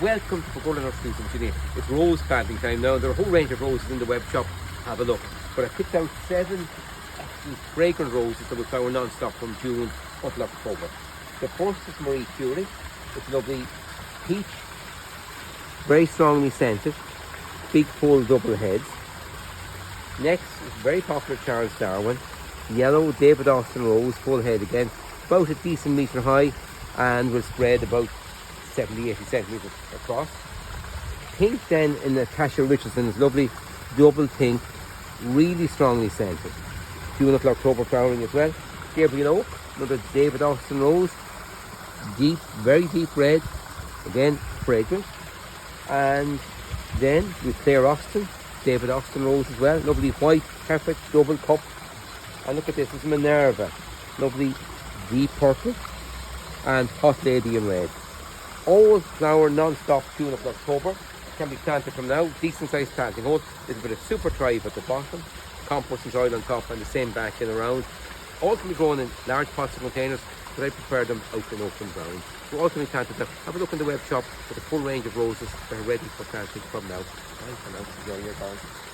Welcome to Pergola Nurseries in Ginny. It's rose planting time now. There are a whole range of roses in the web shop. Have a look. But I picked out 7 excellent fragrant roses that will flower non-stop from June until October. The first is Marie Curie. It's a lovely peach, very strongly scented, big full double heads. Next is very popular Charles Darwin, yellow David Austin rose, full head again, about a decent metre high and will spread about 70-80 centimetres across. Pink then in Natasha Richardson's lovely double pink, really strongly scented. June until October flowering as well. Gabriel Oak, another David Austin rose, deep, very deep red, again fragrant. And then with Claire Austin, David Austin rose as well, lovely white, perfect double cup. And look at this, it's Minerva, lovely deep purple and Hot Lady in red. All flower non-stop June of October. Can be planted from now. Decent sized planting hole. Little bit of super thrive at the bottom, compost and soil on top, and the same back in around. All can be grown in large pots and containers, but I prefer them out in open ground. So all can be planted there. Have a look in the web shop with a full range of roses that are ready for planting from now. Bye for now. Enjoy your garden.